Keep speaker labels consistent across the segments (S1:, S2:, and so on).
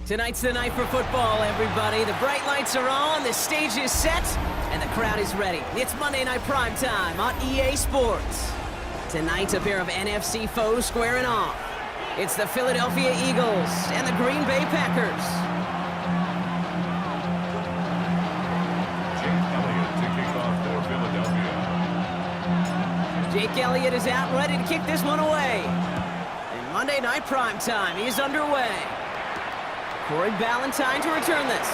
S1: Tonight's the night for football, everybody. The bright lights are on, the stage is set, and the crowd is ready. It's Monday Night Primetime on EA Sports. Tonight, a pair of NFC foes squaring off. It's the Philadelphia Eagles and the Green Bay Packers. Jake Elliott is out, ready to kick this one away. And Monday Night Primetime is underway. Corey Ballantyne to return this.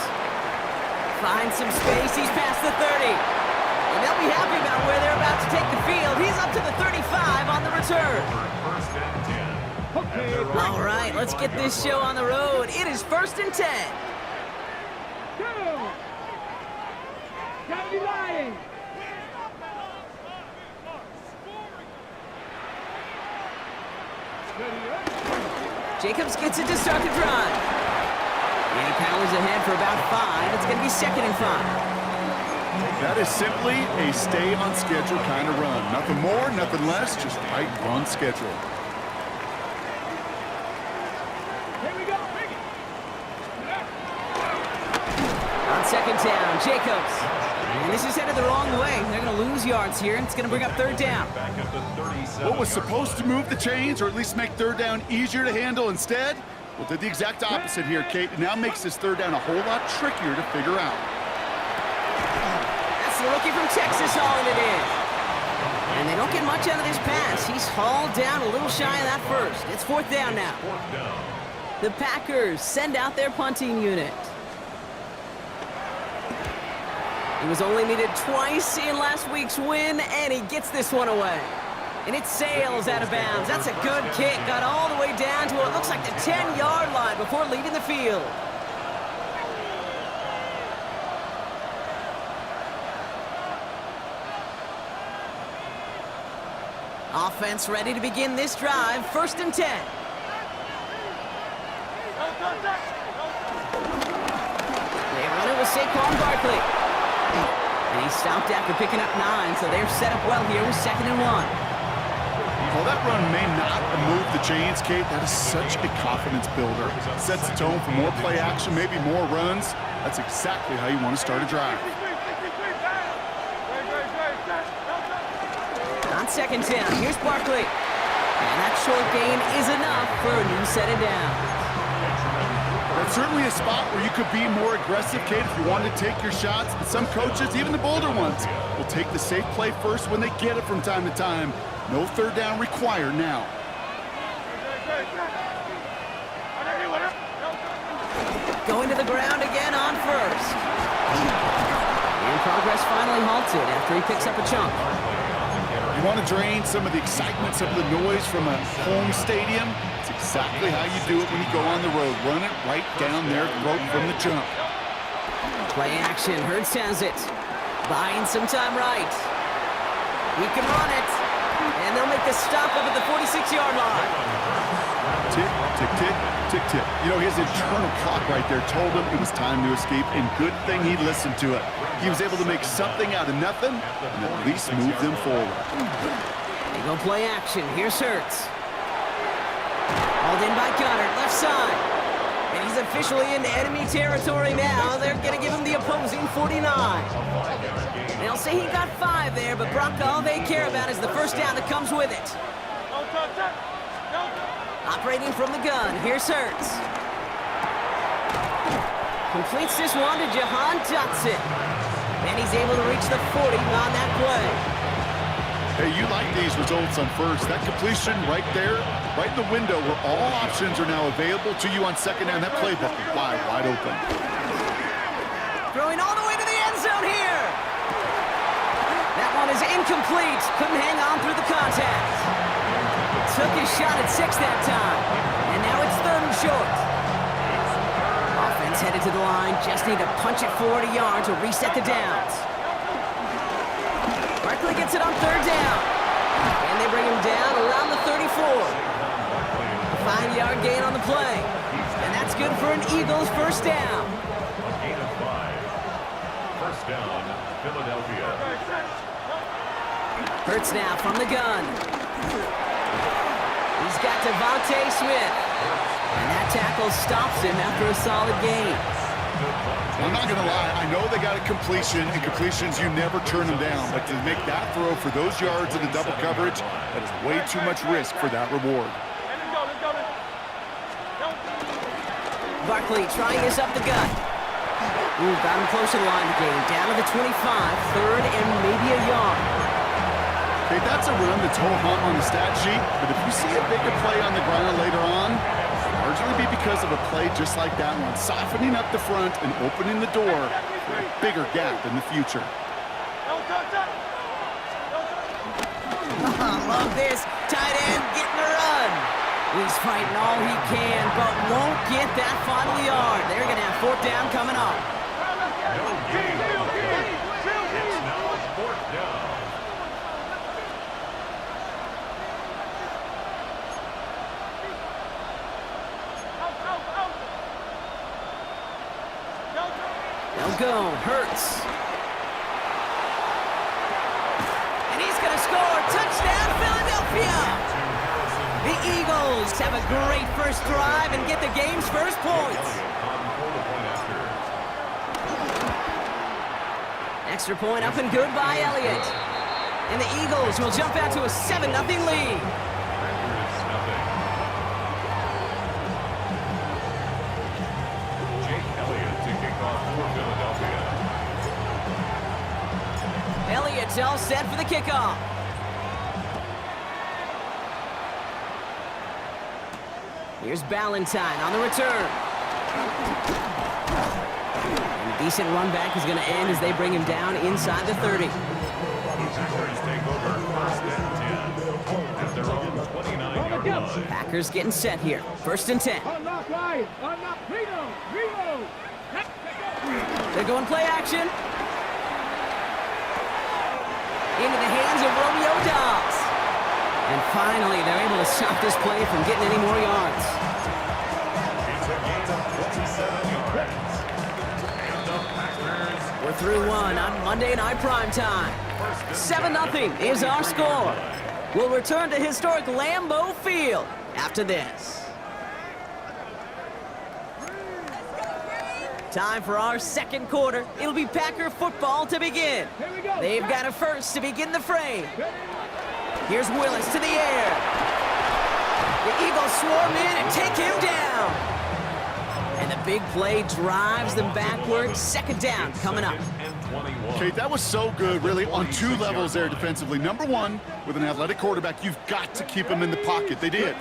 S1: Finds some space, he's past the 30. And they'll be happy about where they're about to take the field. He's up to the 35 on the return. All right, let's get this show on the road. It is 1st and 10. Jacobs gets it to start the drive. And he powers ahead for about 5. It's going to be 2nd and 5.
S2: That is simply a stay-on-schedule kind of run. Nothing more, nothing less, just right on schedule.
S1: Here we go. On 2nd down, Jacobs. And this is headed the wrong way. They're going to lose yards here, and it's going to bring up 3rd down.
S2: What was supposed to move the chains, or at least make 3rd down easier to handle instead? Well, did the exact opposite here, Kate. It now makes this 3rd down a whole lot trickier to figure out.
S1: That's the rookie from Texas hauling it in. And they don't get much out of this pass. He's hauled down a little shy of that first. It's 4th down now. The Packers send out their punting unit. He was only needed twice in last week's win, and he gets this one away. And it sails out of bounds. That's a good kick. Got all the way down to what looks like the 10-yard line before leaving the field. Offense ready to begin this drive. 1st and 10. They run it with Saquon Barkley. And he stopped after picking up 9, so they're set up well here with 2nd and 1.
S2: Well, that run may not move the chains, Kate. That is such a confidence builder. Sets the tone for more play action, maybe more runs. That's exactly how you want to start a drive.
S1: On 2nd down, here's Barkley. And that short gain is enough for a new set of downs.
S2: That's certainly a spot where you could be more aggressive, Kate, if you wanted to take your shots. But some coaches, even the bolder ones, will take the safe play first when they get it from time to time. No 3rd down required now.
S1: Going to the ground again on 1st. And progress finally halted after he picks up a chunk.
S2: You want to drain some of the excitement, some of the noise from a home stadium? It's exactly how you do it when you go on the road. Run it right down their throat from the jump.
S1: Play action. Hurts has it. Buying some time right. He can run it. And they'll make the stop up at the 46-yard line.
S2: Tick, tick, tick, tick, tick. You know, his internal clock right there told him it was time to escape, and good thing he listened to it. He was able to make something out of nothing and at least move them forward.
S1: They go play action. Here's Hurts. Hauled in by Goddard, left side. And he's officially in enemy territory now. They're going to give him the opposing 49. They'll say he got 5 there, but Brock, all they care about is the 1st down that comes with it. Operating from the gun, here's Hurts. Completes this one to Jahan Dotson. And he's able to reach the 40 on that play.
S2: Hey, you like these results on 1st. That completion right there, right in the window where all options are now available to you on 2nd down. That playbook is wide open.
S1: Throwing all the way to the end zone here. That one is incomplete. Couldn't hang on through the contact. Took his shot at 6 that time. And now it's 3rd and short. Offense headed to the line. Just need to punch it 40 yards to reset the downs. Barkley gets it on 3rd down. And they bring him down around the 34. A 5-yard gain on the play. And that's good for an Eagles 1st down.
S3: Gain of 5. 1st down, Philadelphia.
S1: Hurts now from the gun. He's got Devontae Smith. And that tackle stops him after a solid gain.
S2: I'm not going to lie. I know they got a completion, and completions, you never turn them down. But to make that throw for those yards in the double coverage, that is way too much risk for that reward.
S1: Barkley trying this up the gut. Ooh, got him close to the line of the game. Down to the 25, third and maybe a yard.
S2: Okay, that's a run that's ho-hum on the stat sheet, but if you see a bigger play on the ground later on, it'll largely be because of a play just like that one, softening up the front and opening the door for a bigger gap in the future.
S1: Love this. Tight end getting a run. He's fighting all he can, but won't get that final yard. They're going to have fourth down coming up.
S3: No gain. It's now fourth down.
S1: They'll go. Hurts. And he's going to score. Touchdown, Philadelphia. The Eagles have a great first drive and get the game's first points. Extra point up and good by Elliott. And the Eagles will jump out to a 7-0 lead.
S3: Jake Elliott to kick off for Philadelphia.
S1: Elliott's all set for the kickoff. Here's Ballantyne on the return. And a decent run back is going to end as they bring him down inside the 30.
S3: The Packers take over first and 10 at their own 29-yard line.
S1: Packers getting set here. First and 10. They're going play action. Into the hands of Romeo Doubs. And finally, they're able to stop this play from getting any more yards.
S3: It's a gain of 27 yards. And the Packers.
S1: We're through one on Monday Night Primetime. 7-0 is our score. We'll return to historic Lambeau Field after this. Time for our second quarter. It'll be Packer football to begin. They've got a first to begin the frame. Here's Willis to the air. The Eagles swarm in and take him down. And the big play drives them backwards. Second down coming up.
S2: Okay, that was so good, really, on two levels there defensively. Number one, with an athletic quarterback, you've got to keep him in the pocket. They did.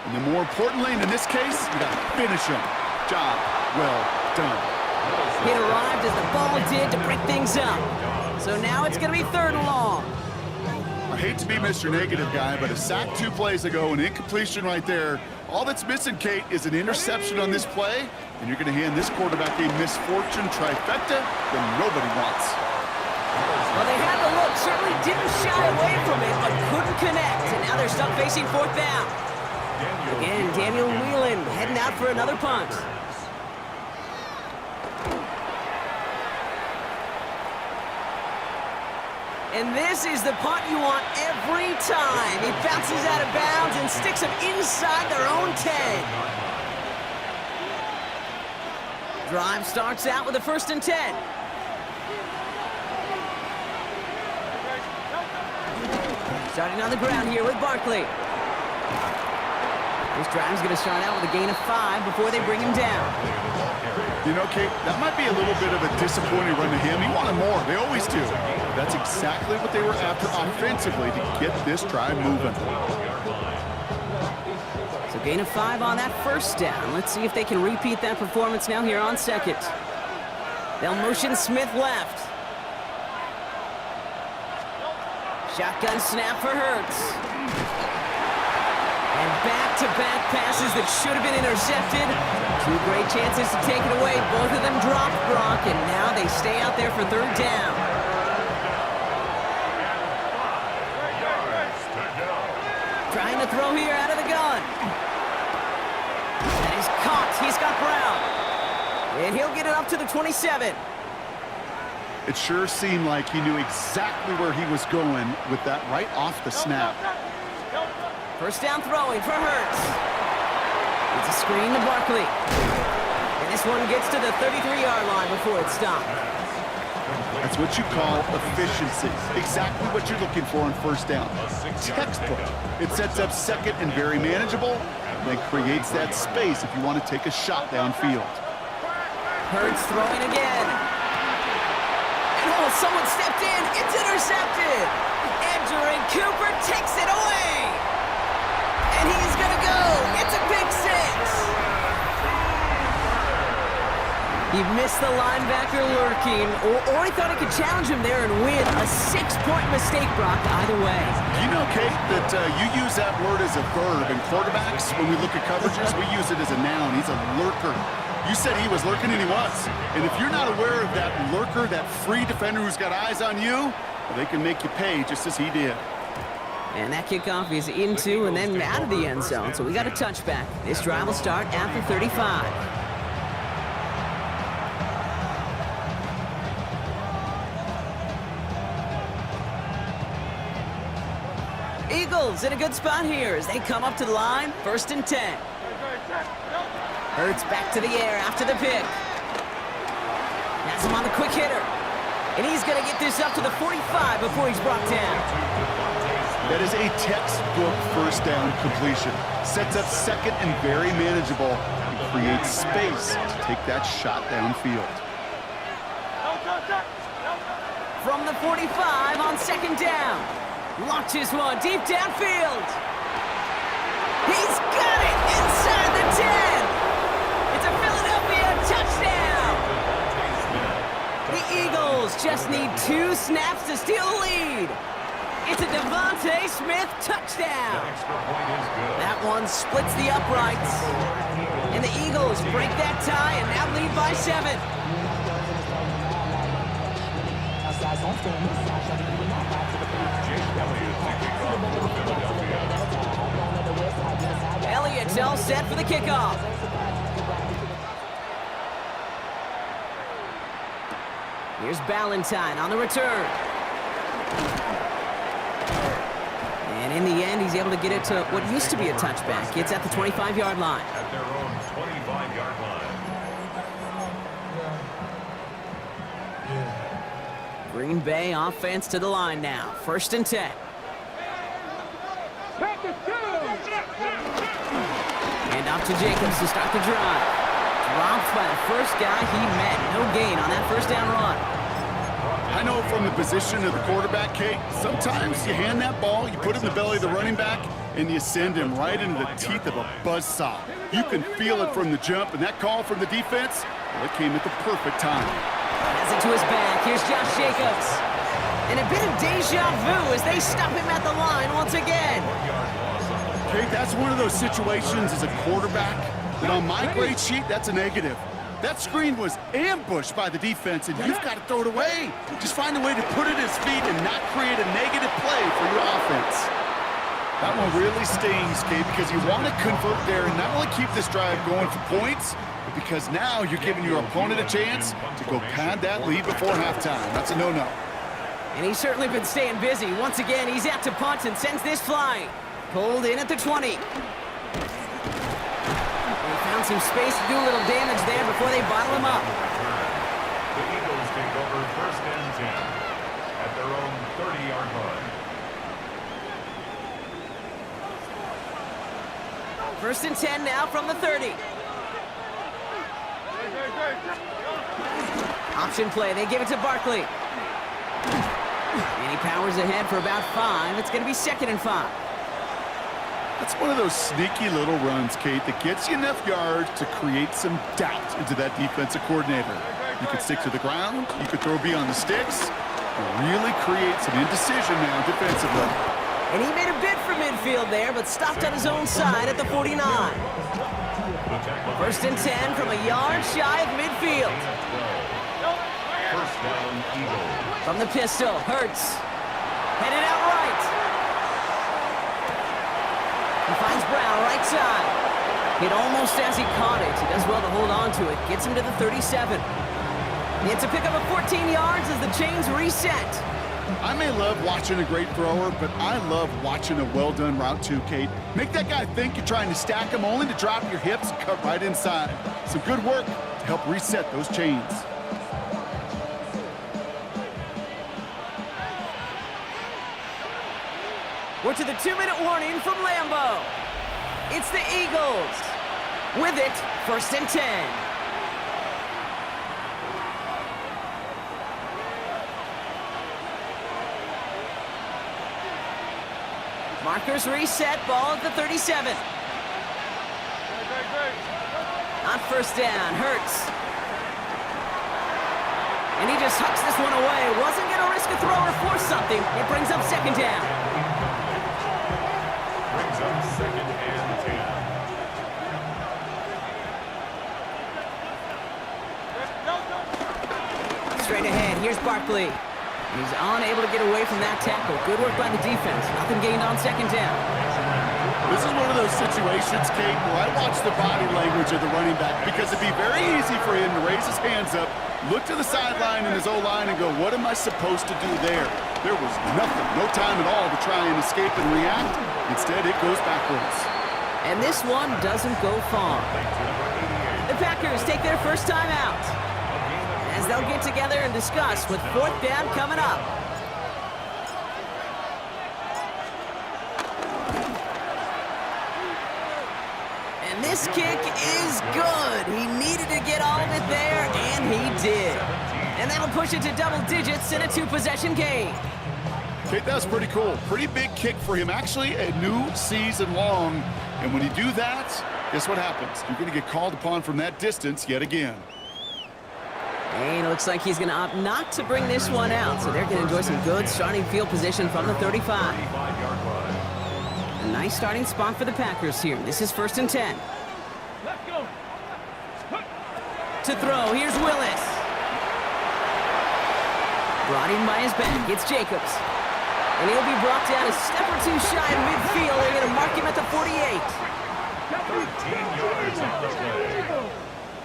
S2: And then more importantly, and in this case, you got to finish him. Job well done.
S1: It arrived as the ball did to break things up. So now it's going to be third and long.
S2: I hate to be Mr. Negative guy, but a sack 2 plays ago, an incompletion right there. All that's missing, Kate, is an interception on this play, and you're going to hand this quarterback a misfortune trifecta that nobody wants.
S1: Well, they had the look, certainly didn't shy away from it, but couldn't connect, and now they're stuck facing fourth down. Again, Daniel Whelan heading out for another punt. And this is the punt you want every time. He bounces out of bounds and sticks them inside their own 10. Drive starts out with a first and 10. Starting on the ground here with Barkley. This drive's going to start out with a gain of 5 before they bring him down.
S2: You know, Kate, that might be a little bit of a disappointing run to him. He wanted more. They always do. That's exactly what they were after offensively to get this drive moving.
S1: So gain of 5 on that first down. Let's see if they can repeat that performance now here on second. They'll motion Smith left. Shotgun snap for Hurts. And back-to-back passes that should have been intercepted. 2 great chances to take it away. Both of them dropped, Brock, and now they stay out there for third down. Trying to throw here out of the gun. And he's caught. He's got Brown. And he'll get it up to the 27.
S2: It sure seemed like he knew exactly where he was going with that right off the snap.
S1: First down throwing for Hurts. It's a screen to Barkley. And this one gets to the 33-yard line before it's stopped.
S2: That's what you call efficiency. Exactly what you're looking for on first down. Textbook. It sets up second and very manageable, and then creates that space if you want to take a shot downfield.
S1: Hurts throwing again. And oh, someone stepped in. It's intercepted. Andrew Cooper takes it away. And he's going to go. It's a pick six. He missed the linebacker lurking, or he thought he could challenge him there and win. A 6-point mistake, Brock, either way.
S2: You know, Kate, that you use that word as a verb. In quarterbacks, when we look at coverages, we use it as a noun. He's a lurker. You said he was lurking, and he was. And if you're not aware of that lurker, that free defender who's got eyes on you, well, they can make you pay just as he did.
S1: And that kickoff is into and then out of the end zone, so we got a touchback. This drive will start at the 35. Eagles in a good spot here as they come up to the line, 1st and 10. Hurts back to the air after the pick. Has him on the quick hitter. And he's going to get this up to the 45 before he's brought down.
S2: That is a textbook first down completion. Sets up second and very manageable and creates space to take that shot downfield.
S1: From the 45 on 2nd down. Launches one deep downfield. He's got it inside the 10. It's a Philadelphia touchdown. The Eagles just need 2 snaps to steal the lead. It's a Devontae Smith touchdown. That one splits the uprights. And the Eagles break that tie and now lead by 7. Elliott's all set for the kickoff. Here's Ballantyne on the return. And in the end, he's able to get it to what used to be a touchback. It's at the 25-yard line.
S3: At their own 25-yard line.
S1: Green Bay offense to the line now. 1st and 10. And off to Jacobs to start the drive. Dropped by the first guy he met. No gain on that 1st down run.
S2: I know from the position of the quarterback, Kate, sometimes you hand that ball, you put it in the belly of the running back, and you send him right into the teeth of a buzzsaw. You can feel it from the jump, and that call from the defense, well, it came at the perfect time.
S1: Has it to his back. Here's Josh Jacobs. And a bit of deja vu as they stop him at the line once again.
S2: Kate, that's one of those situations as a quarterback that on my grade sheet, that's a negative. That screen was ambushed by the defense, and you've got to throw it away. Just find a way to put it at his feet and not create a negative play for your offense. That one really stings, Kate, because you want to convert there and not only keep this drive going for points, but because now you're giving your opponent a chance to go pad that lead before halftime. That's a no-no.
S1: And he's certainly been staying busy. Once again, he's out to punt and sends this flying. Pulled in at the 20. They found some space to do a little damage there before they bottle him up.
S3: The Eagles take over 1st and 10 at their own 30-yard line.
S1: 1st and 10 now from the 30. Option play. They give it to Barkley. And he powers ahead for about 5. It's going to be 2nd and 5.
S2: That's one of those sneaky little runs, Kate, that gets you enough yards to create some doubt into that defensive coordinator. You could stick to the ground, you could throw beyond the sticks, and really create some indecision now defensively.
S1: And he made a bid for midfield there, but stopped on his own side at the 49. 1st and 10 from a yard shy of midfield.
S3: 1st down, Eagles.
S1: From the pistol, Hurts. Headed out right. He finds Brown right side. Hit almost as he caught it. He does well to hold on to it. Gets him to the 37. It's a pickup of 14 yards as the chains reset.
S2: I may love watching a great thrower, but I love watching a well-done route too, Kate. Make that guy think you're trying to stack him only to drop your hips and cut right inside. Some good work to help reset those chains.
S1: We're to the 2-minute warning from Lambeau. It's the Eagles. With it, 1st and 10. Markers reset, ball at the 37. On 1st down, Hurts. And he just hucks this one away. Wasn't going to risk a throw or force something. It brings up 2nd down.
S3: Brings up 2nd and 10.
S1: Straight ahead, here's Barkley. He's unable to get away from that tackle. Good work by the defense. Nothing gained on 2nd down.
S2: This is one of those situations, Kate, where I watch the body language of the running back because it'd be very easy for him to raise his hands up, look to the sideline in his O-line and go, what am I supposed to do there? There was nothing, no time at all to try and escape and react. Instead, it goes backwards.
S1: And this one doesn't go far. The Packers take their first time out, as they'll get together and discuss with 4th down coming up. And this kick is good. He needed to get all of it there, and he did. And that'll push it to double digits in a 2-possession game.
S2: Kate, that was pretty cool. Pretty big kick for him. Actually, a new season long. And when you do that, guess what happens? You're going to get called upon from that distance yet again.
S1: And it looks like he's going to opt not to bring this one out, so they're going to enjoy some good starting field position from the 35. A nice starting spot for the Packers here. This is 1st and 10. To throw, here's Willis. Brought in by his back, it's Jacobs. And he'll be brought down a step or two shy of midfield. They're going to mark him at the 48.
S3: 13 yards on the play.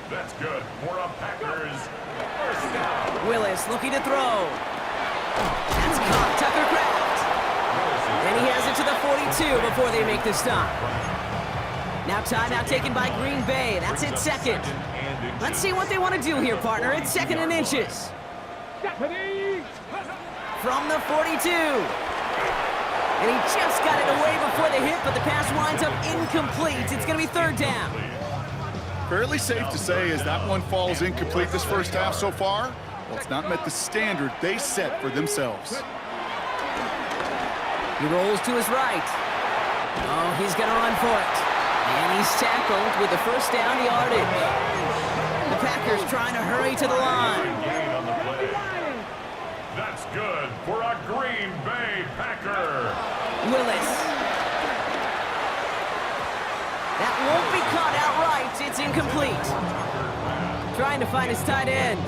S3: That's good for a Packers 1st down.
S1: Willis looking to throw. That's caught, Tucker Kraft. And he has it to the 42 before they make the stop. Now timeout taken by Green Bay. That's it, 2nd. Let's see what they want to do here, partner. It's 2nd and inches. From the 42. And he just got it away before the hit, but the pass winds up incomplete. It's going to be 3rd down.
S2: Fairly safe to say as that one falls incomplete this first half so far, well, it's not met the standard they set for themselves.
S1: He rolls to his right. Oh, he's going to run for it. And he's tackled with the 1st down yardage. The Packers trying to hurry to the line.
S3: Gain on the play. That's good for a Green Bay Packer.
S1: Willis. That won't be caught outright. It's incomplete. Trying to find his tight end.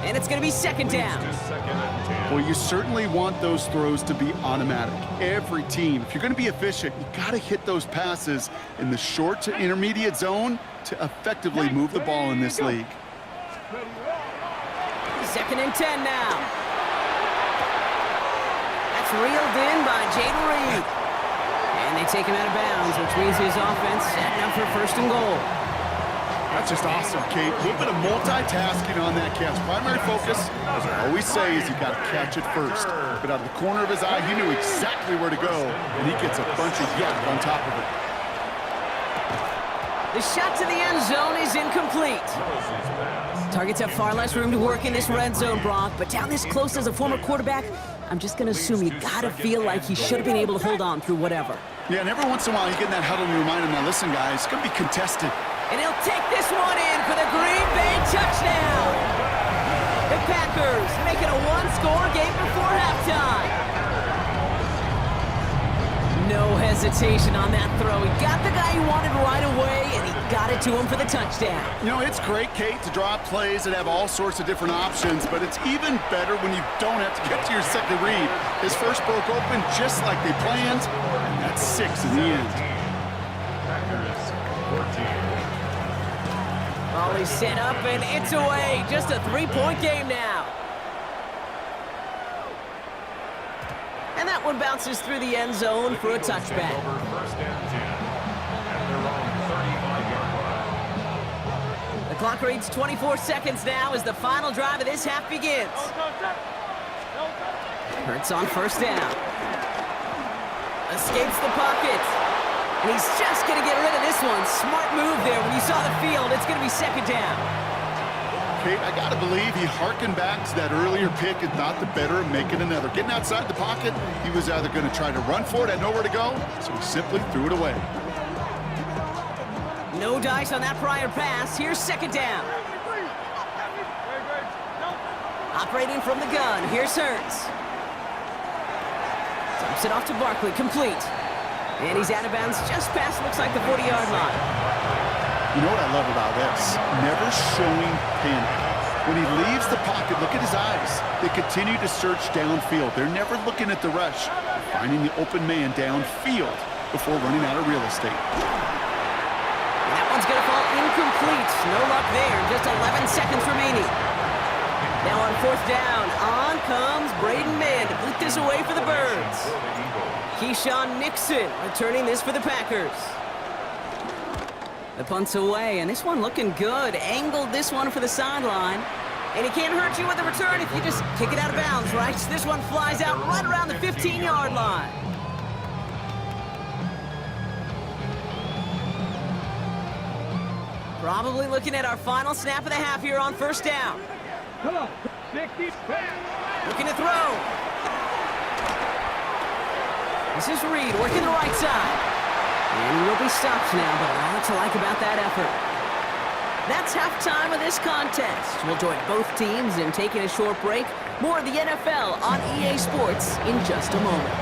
S1: And it's going to be 2nd down.
S2: Well, you certainly want those throws to be automatic. Every team, if you're going to be efficient, you got to hit those passes in the short to intermediate zone to effectively move the ball in this league.
S1: 2nd and 10 now. That's reeled in by Jaden Reed. And they take him out of bounds, which means his offense setting up for 1st and goal.
S2: That's just awesome, Kate. A little bit of multitasking on that catch. Primary focus, as I always say, is you got to catch it first. But out of the corner of his eye, he knew exactly where to go, and he gets a bunch of yak on top of it.
S1: The shot to the end zone is incomplete. Targets have far less room to work in this red zone, Brock, but down this close as a former quarterback, I'm just going to assume you got to feel like he should have been able to hold on through whatever.
S2: Yeah, and every once in a while you get in that huddle and you remind him, now listen, guys, it's going to be contested.
S1: And he'll take this one in for the Green Bay touchdown. The Packers making a one-score game before halftime. No hesitation on that throw. He got the guy he wanted right away, and he got it to him for the touchdown.
S2: You know, it's great, Kate, to draw up plays that have all sorts of different options, but it's even better when you don't have to get to your second read. His first broke open just like they planned, and that's 6 in the end.
S3: Packers 14.
S1: Volley set up, and it's away. Just a 3-point game now. one bounces through the end zone for a touchback.
S3: Over first and 10 at their own 35-yard line.
S1: The clock reads 24 seconds now as the final drive of this half begins. Hurts on first down. Escapes the pocket. And he's just going to get rid of this one. Smart move there. When you saw the field, it's going to be second down.
S2: Kate, I got to believe he hearkened back to that earlier pick and thought the better of making another. Getting outside the pocket, he was either going to try to run for it, had nowhere to go, so he simply threw it away.
S1: No dice on that prior pass. Here's second down. Operating from the gun. Here's Hurts. Dumps it off to Barkley. Complete. And he's out of bounds just past, looks like, the 40-yard line.
S2: You know what I love about this? Never showing panic. When he leaves the pocket, look at his eyes. They continue to search downfield. They're never looking at the rush, finding the open man downfield before running out of real estate.
S1: And that one's going to fall incomplete. No luck there. Just 11 seconds remaining. Now on fourth down, on comes Braden Mann to boot this away for the Birds. Keyshawn Nixon returning this for the Packers. The punt's away, and this one looking good. Angled this one for the sideline. And he can't hurt you with the return if you just kick it out of bounds, right? This one flies out right around the 15-yard line. Probably looking at our final snap of the half here on first down. Looking to throw. This is Reed working the right side. And he will be stopped now, but a lot to like about that effort. That's halftime of this contest. We'll join both teams in taking a short break. More of the NFL on EA Sports in just a moment.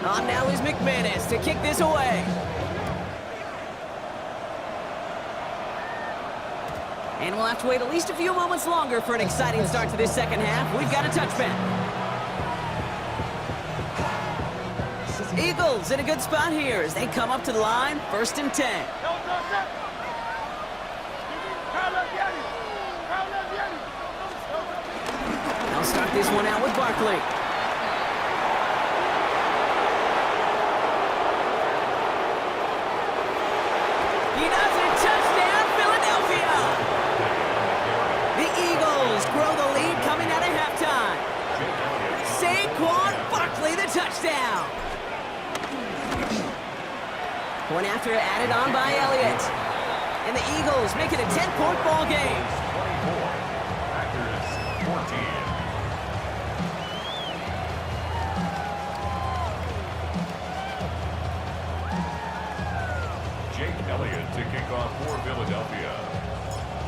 S1: On now is McManus to kick this away. And we'll have to wait at least a few moments longer for an exciting start to this second half. We've got a touchback. Eagles in a good spot here as they come up to the line, 1st and 10. They'll start this one out with Barkley. He does it. Touchdown, Philadelphia. The Eagles grow the lead coming out of halftime. Saquon Barkley, the touchdown. Point after added on by Elliott. And the Eagles make it a 10-point ball game.
S3: 24. Packers 14. Jake Elliott to kick off for Philadelphia.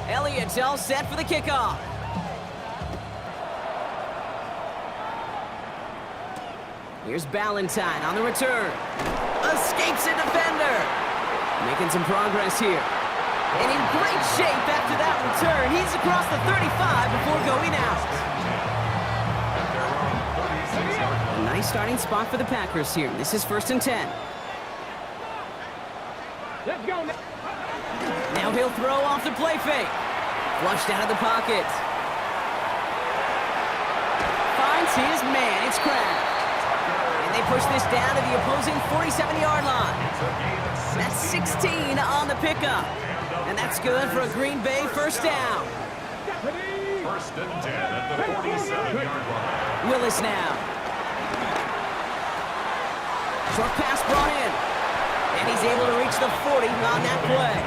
S1: Elliott's all set for the kickoff. Here's Ballantyne on the return. Escapes a defender. Making some progress here. And in great shape after that return. He's across the 35 before going out.
S3: At their own 36-yard
S1: A
S3: line.
S1: nice starting spot for the Packers here. This is 1st and 10.
S4: Let's go now.
S1: Now he'll throw off the play fake. Flushed out of the pocket. Finds his man. It's Kraft. And they push this down to the opposing 47-yard line. That's 16 on the pickup. And that's good for a Green Bay first down.
S3: 1st and 10 at the 47-yard line.
S1: Willis now. Short pass brought in. And he's able to reach the 40 on that play.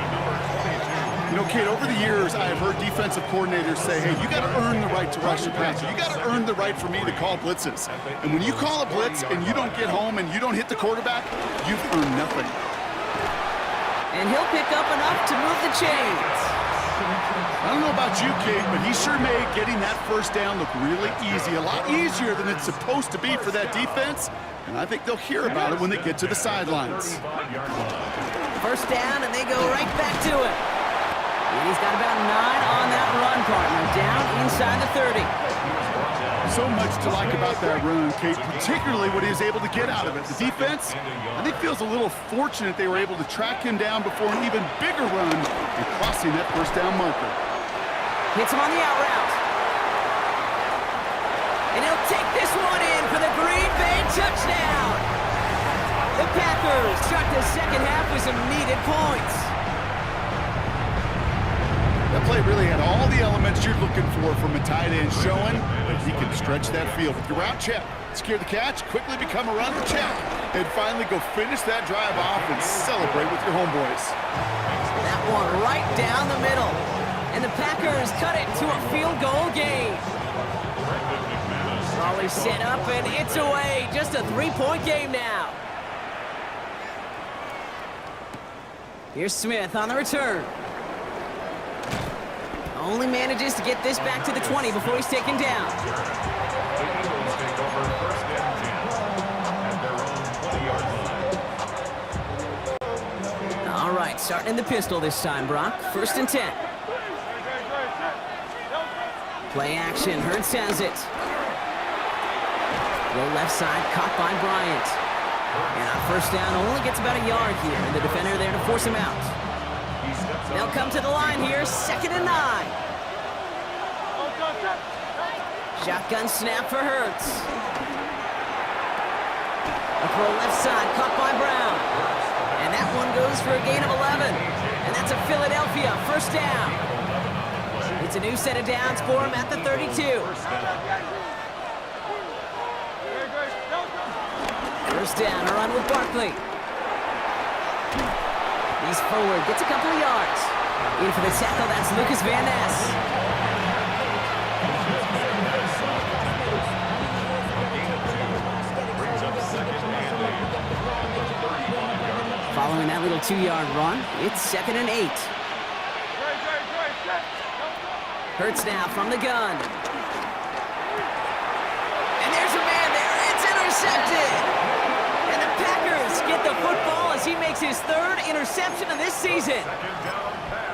S2: You know, Kate, over the years, I have heard defensive coordinators say, hey, you got to earn the right to rush the passer. You got to earn the right for me to call blitzes. And when you call a blitz and you don't get home and you don't hit the quarterback, you've earned nothing.
S1: And he'll pick up enough to move the chains.
S2: I don't know about you, Kate, but he sure made getting that first down look really easy. A lot easier than it's supposed to be for that defense. And I think they'll hear about it when they get to the sidelines.
S1: First down, and they go right back to it. And he's got about 9 on that run, partner. Down inside the 30.
S2: So much to like about that run, Kate, particularly what he was able to get out of it. The defense, I think, feels a little fortunate they were able to track him down before an even bigger run and crossing that first down marker.
S1: Hits him on the out route. And he'll take this one in for the Green Bay touchdown. The Packers start the second half with some needed points.
S2: That play really had all the elements you're looking for from a tight end, showing that he can stretch that field with your route check, secure the catch, quickly become a runner check, and finally go finish that drive off and celebrate with your homeboys.
S1: That one right down the middle. And the Packers cut it to a field goal game. Raleigh set up, and it's away. Just a 3-point game now. Here's Smith on the return. Only manages to get this back to the 20 before he's taken down.
S3: The Eagles take over first and 10 at their own 20-yard line.
S1: All right, starting in the pistol this time, Brock. First and 10. Play action. Hurts has it. Low left side, caught by Bryant. And on first down, only gets about a yard here. And the defender there to force him out. They'll come to the line here, 2nd and 9. Shotgun snap for Hurts. A throw left side, caught by Brown. And that one goes for a gain of 11. And that's a Philadelphia first down. It's a new set of downs for him at the 32. First down, a run with Barkley. He's forward, gets a couple of yards. In for the tackle, that's Lucas Van Ness. Following that little 2-yard run, it's 2nd and 8. Hurts now from the gun. And there's a man there, it's intercepted! And the Packers get the football as he makes his 3rd interception of this season.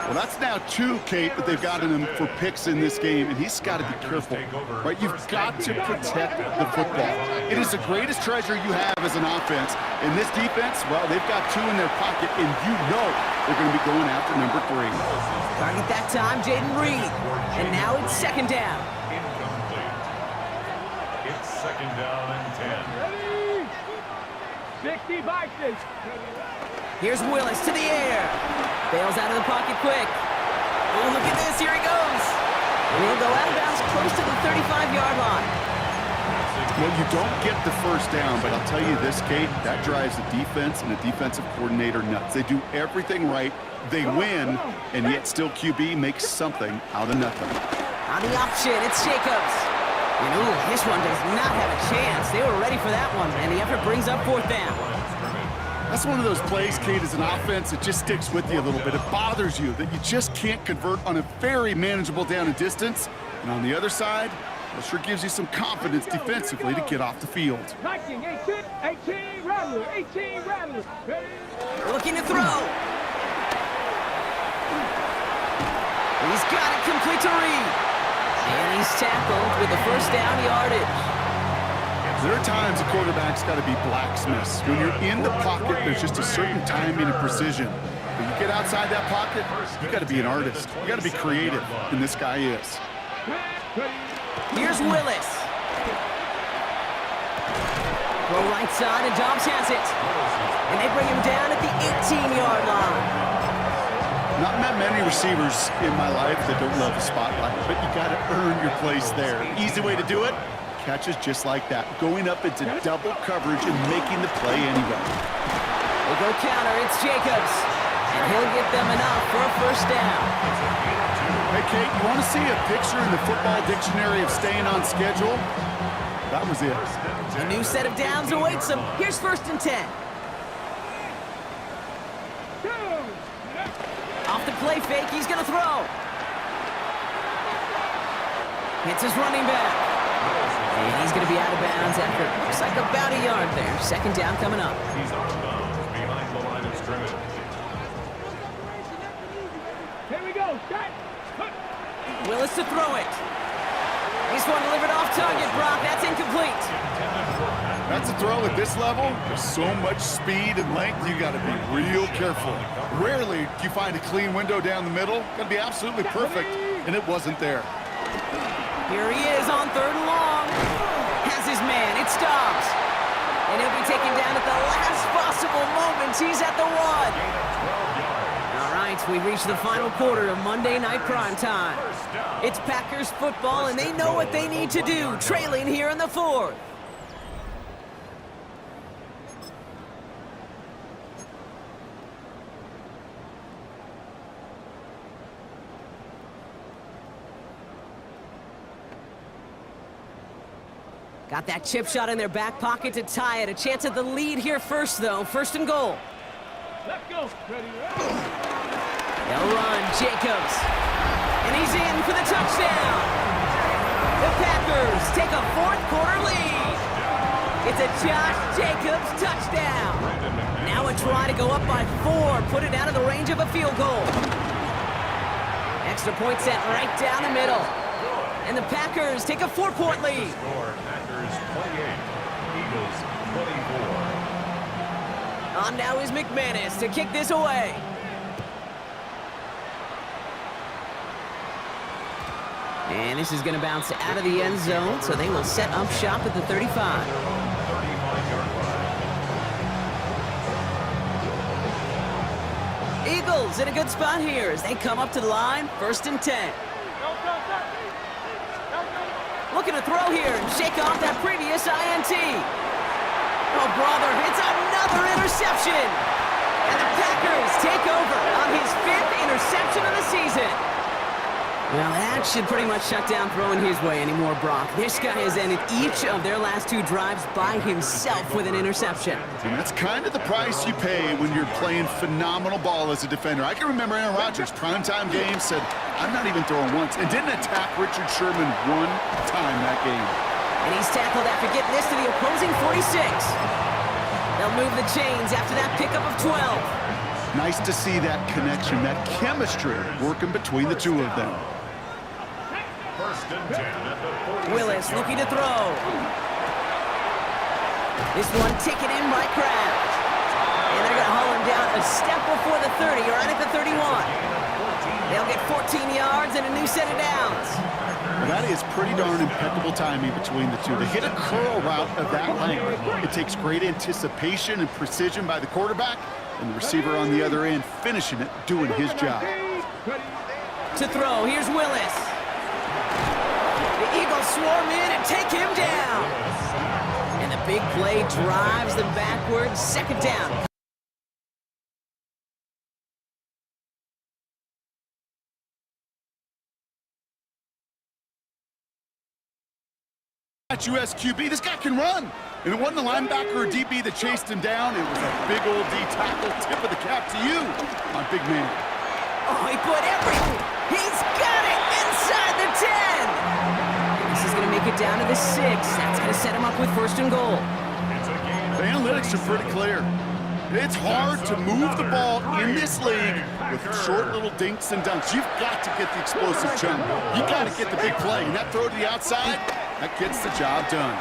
S2: Well, that's now 2, Kate, that they've gotten him for picks in this game, and he's got to be careful, right? You've got to protect the football. It is the greatest treasure you have as an offense. In this defense, well, they've got 2 in their pocket, and you know they're going to be going after number 3.
S1: Target that time, Jaden Reed. And now it's 2nd down.
S3: Incomplete. It's 2nd down and 10.
S4: 60 boxes.
S1: Here's Willis to the air. Bails out of the pocket quick. Oh, look at this. Here he goes. And he'll go out of bounds close to the 35-yard line.
S2: Well, you don't get the first down, but I'll tell you this, Kate, that drives the defense and the defensive coordinator nuts. They do everything right. They win, and yet still QB makes something out of nothing.
S1: On the option, it's Jacobs. And ooh, this one does not have a chance. They were ready for that one, and the effort brings up 4th down.
S2: That's one of those plays, Kate, as an offense, it just sticks with you a little bit. It bothers you that you just can't convert on a very manageable down and distance. And on the other side, it sure gives you some confidence defensively to get off the field.
S4: 19, 18, Rattler, 18, Rattler.
S1: Looking to throw. He's got it complete to Reed. And he's tackled with the first down yardage.
S2: There are times a quarterback's got to be blacksmiths. When you're in the pocket, there's just a certain timing and precision. When you get outside that pocket, you got to be an artist. You got to be creative, and this guy is.
S1: Here's Willis. Throw right side, and Dobbs has it. And they bring him down at the 18-yard line.
S2: Not that many receivers in my life that don't love the spotlight, but you got to earn your place there. Easy way to do it, catches just like that, going up into double coverage and making the play anyway.
S1: They go counter, it's Jacobs. And he'll get them enough for a first down.
S2: Hey, Kate, you want to see a picture in the football dictionary of staying on schedule? That was it.
S1: A new set of downs awaits him. Here's 1st and 10. Off the play fake, he's going to throw. Hits his running back. And he's going to be out of bounds after it looks like about a yard there. Second down coming up.
S3: He's out of bounds behind the line of scrimmage.
S4: Here we go. Start.
S1: Willis to throw it. He's one delivered off target, Brock. That's incomplete.
S2: That's a throw at this level. There's so much speed and length, you got to be real careful. Rarely do you find a clean window down the middle. Got to be absolutely perfect, and it wasn't there.
S1: Here he is on 3rd and long. Has his man. It stops. And he'll be taken down at the last possible moment. He's at the 1. All right, we reached the final quarter of Monday Night Primetime. It's Packers football, and they know what they need to do, trailing here in the 4th. Got that chip shot in their back pocket to tie it. A chance at the lead here first, though. 1st and goal.
S4: Let's go. Ready.
S1: They'll run. Jacobs. And he's in for the touchdown. The Packers take a 4th quarter lead. It's a Josh Jacobs touchdown. Now a try to go up by 4. Put it out of the range of a field goal. Extra point set right down the middle. And the Packers take a 4-point lead.
S3: Score, Packers 28, Eagles 24.
S1: On now is McManus to kick this away. And this is going to bounce out of the end zone, so they will set up shop at the 35.
S3: 35-yard line.
S1: Eagles in a good spot here as they come up to the line, 1st and 10. Looking to throw here and shake off that previous INT. Oh, brother, it's another interception. And the Packers take over on his 5th interception of the season. Well, that should pretty much shut down throwing his way anymore, Brock. This guy has ended each of their last 2 drives by himself with an interception.
S2: And that's kind of the price you pay when you're playing phenomenal ball as a defender. I can remember Aaron Rodgers' primetime game said, I'm not even throwing once, and didn't attack Richard Sherman 1 time that game.
S1: And he's tackled after getting this to the opposing 46. They'll move the chains after that pickup of 12.
S2: Nice to see that connection, that chemistry working between the two of them.
S3: 1st and 10 at the 46.
S1: Willis looking to throw. This one taken in by Kraft. And they're going to haul him down a step before the 30, right at the 31. They'll get 14 yards and a new set of downs.
S2: Well, that is pretty darn impeccable timing between the two. To hit a curl route of that length, it takes great anticipation and precision by the quarterback, and the receiver on the other end finishing it, doing his job.
S1: To throw, here's Willis. The Eagles swarm in and take him down. And the big play drives them backwards. 2nd down.
S2: At US QB, this guy can run. And it wasn't a linebacker or DB that chased him down. It was a big old D tackle. Tip of the cap to you, my big man.
S1: Oh, he put everything. He's got it inside the 10. This is going to make it down to the 6. That's going to set him up with 1st and goal.
S2: The analytics are pretty clear. It's hard to move the ball in this league with short little dinks and dunks. You've got to get the explosive jump. You got to get the big play. And that throw to the outside, that gets the job done.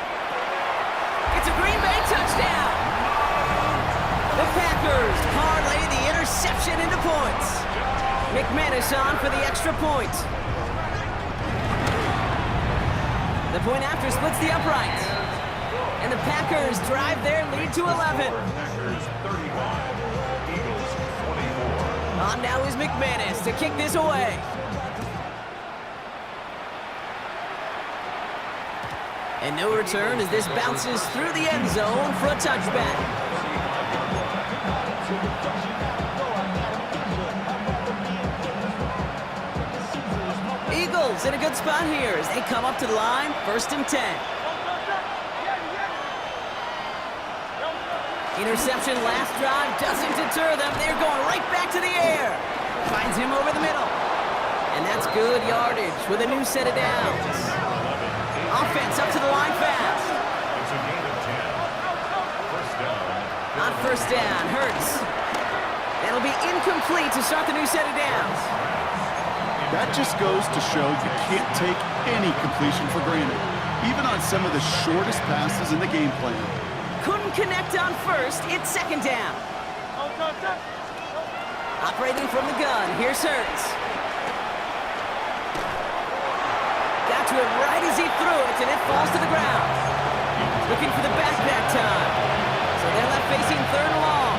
S1: It's a Green Bay touchdown. The Packers parlay the interception into points. McManus on for the extra point. The point after splits the uprights. And the Packers drive their lead to 11.
S3: Packers 35, Eagles 24.
S1: On now is McManus to kick this away. And no return as this bounces through the end zone for a touchback. Eagles in a good spot here as they come up to the line, 1st and 10. Interception last drive doesn't deter them. They're going right back to the air. Finds him over the middle. And that's good yardage with a new set of downs. Offense up to the line fast.
S3: It's a gain of 10. First down.
S1: On first down, Hurts. That'll be incomplete to start the new set of downs.
S2: That just goes to show you can't take any completion for granted, even on some of the shortest passes in the game plan.
S1: Couldn't connect on first. It's second down. Operating from the gun, here's Hurts. Got to it right as he threw it, and it falls to the ground. Looking for the back time. So they're left facing third and long.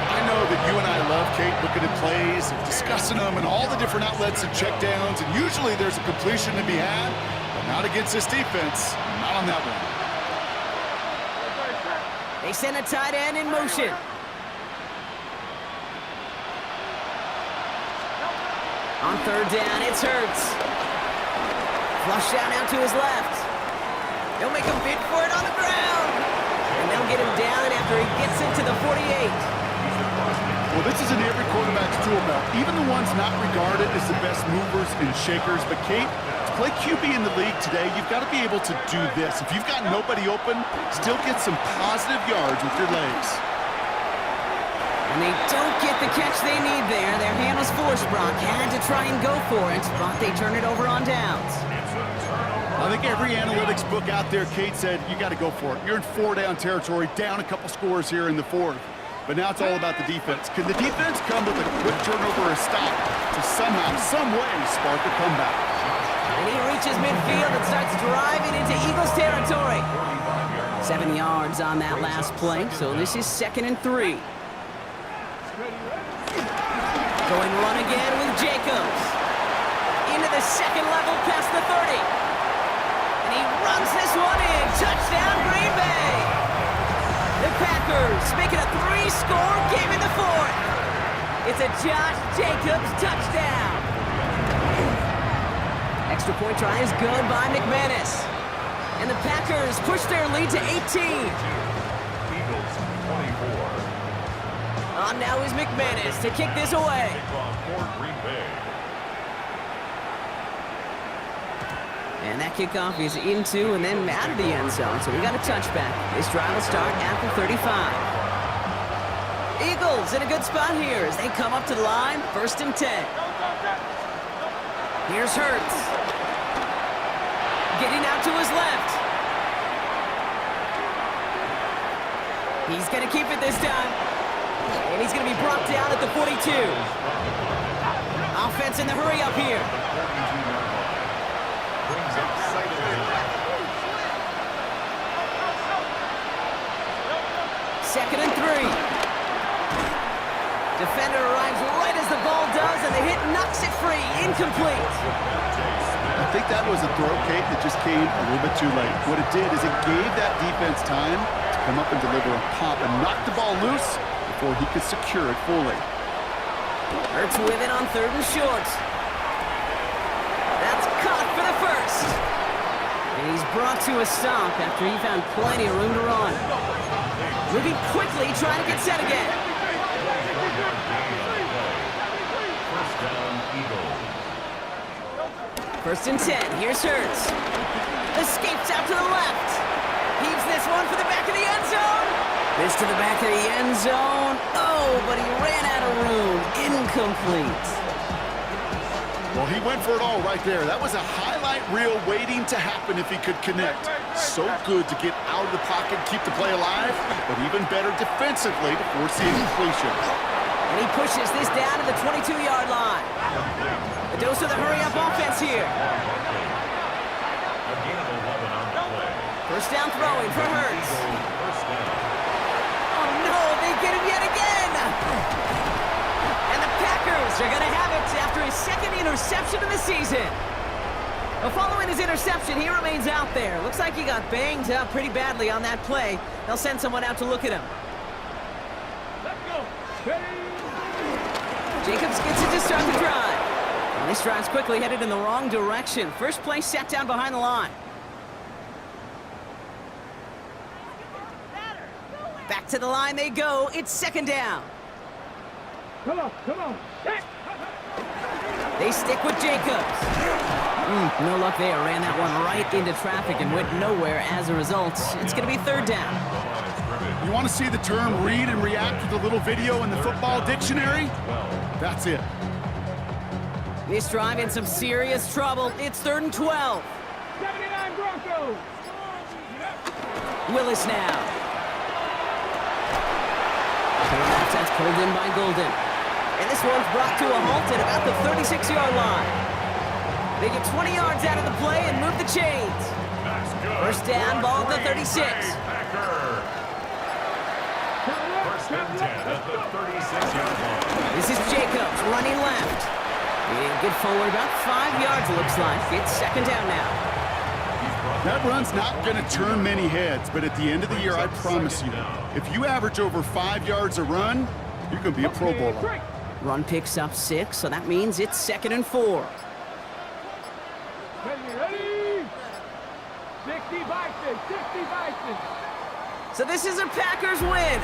S2: I know that you and I love, Kate, looking at plays, and discussing them, and all the different outlets and checkdowns, and usually there's a completion to be had, but not against this defense. Not on that one.
S1: They send a tight end in motion. On third down, it's Hurts. Flush down out to his left. They'll make him bid for it on the ground. And they'll get him down after he gets into the 48.
S2: Well, this is in every quarterback's tool belt, even the ones not regarded as the best movers and shakers. But, Kate, to play QB in the league today, you've got to be able to do this. If you've got nobody open, still get some positive yards with your legs.
S1: And they don't get the catch they need there. Their hand was forced. Brock had to try and go for it, but they turn it over on downs.
S2: I think every analytics book out there, Kate, said you got to go for it. You're in 4-down territory, down a couple scores here in the fourth. But now it's all about the defense. Can the defense come with a quick turnover or a stop to somehow, some way, spark a comeback?
S1: And he reaches midfield and starts driving into Eagles territory. 7 yards on that last play, so this is 2nd and 3. Going run again with Jacobs. Into the second level past the 30. And he runs this one in. Touchdown, Green Bay. The Packers make it a 3-score game in the fourth. It's a Josh Jacobs touchdown. Extra point try is good by McManus. And the Packers push their lead to 18.
S3: Eagles 24.
S1: On now is McManus to kick this away.
S3: Kickoff for Green Bay.
S1: And that kickoff is into and then out of the end zone. So we got a touchback. This drive will start at the 35. Eagles in a good spot here as they come up to the line. 1st and 10. Here's Hurts. Getting out to his left. He's going to keep it this time. And he's going to be brought down at the 42. Offense in the hurry up here.
S3: Brings up second and
S1: 2nd and 3. Defender arrives right as the ball does, and the hit knocks it free. Incomplete.
S2: I think that was a throw, Kate, that just came a little bit too late. What it did is it gave that defense time to come up and deliver a pop and knock the ball loose before he could secure it fully.
S1: Hurts with it on 3rd and short. That's caught for the first. And he's brought to a stop after he found plenty of room to run. Moving quickly, trying to get set again.
S3: First down, Eagles.
S1: 1st and 10. Here's Hurts. Escapes out to the left. Heaves this one for the back of the end zone. This to the back of the end zone. Oh, but he ran out of room. Incomplete.
S2: Well, he went for it all right there. That was a highlight reel waiting to happen if he could connect. So good to get out of the pocket, keep the play alive, but even better defensively to force the incompletion.
S1: And he pushes this down to the 22-yard line. A dose of the hurry-up offense here.
S3: A gain of 11 on the play.
S1: First down throwing for Hurts.
S3: First down.
S1: Oh, no, they get him yet again. And the Packers are going to have it after his 2nd interception of the season. Well, following his interception, he remains out there. Looks like he got banged up pretty badly on that play. They'll send someone out to look at him.
S4: Let's go.
S1: Jacobs gets it to start the drive. And this drive's quickly headed in the wrong direction. First play set down behind the line. Back to the line they go. It's 2nd down.
S4: Come on. Hey.
S1: They stick with Jacobs. No luck there. Ran that one right into traffic and went nowhere as a result. It's going to be third down.
S2: You want to see the term read and react with a little video in the football dictionary? That's it.
S1: This drive in some serious trouble. It's 3rd and 12.
S4: 79 Broncos.
S1: Willis now. That's pulled in by Golden. And this one's brought to a halt at about the 36-yard line. They get 20 yards out of the play and move the chains. First down, ball at the 36.
S3: First and 10 at the 36-yard line.
S1: This is Jacobs running left. He'll get forward about 5 yards, it looks like. It's second down now.
S2: That run's not going to turn many heads, but at the end of the year, I promise you, if you average over 5 yards a run, you're going to be a Pro Bowler.
S1: Run picks up 6, so that means it's 2nd and 4.
S4: Ready? 60 Bison. 60 Bison.
S1: So this is a Packers win.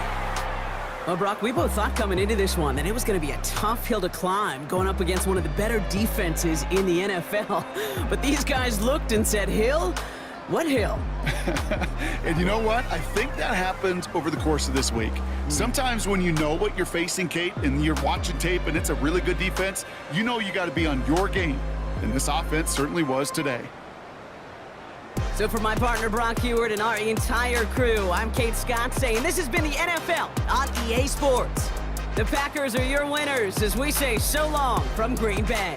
S1: Well, Brock, we both thought coming into this one that it was going to be a tough hill to climb going up against one of the better defenses in the NFL. But these guys looked and said, Hill? What hill?
S2: And you know what? I think that happened over the course of this week. Sometimes when you know what you're facing, Kate, and you're watching tape and it's a really good defense, you know you got to be on your game. And this offense certainly was today.
S1: So for my partner Brock Heward and our entire crew, I'm Kate Scott saying this has been the NFL on EA Sports. The Packers are your winners as we say so long from Green Bay.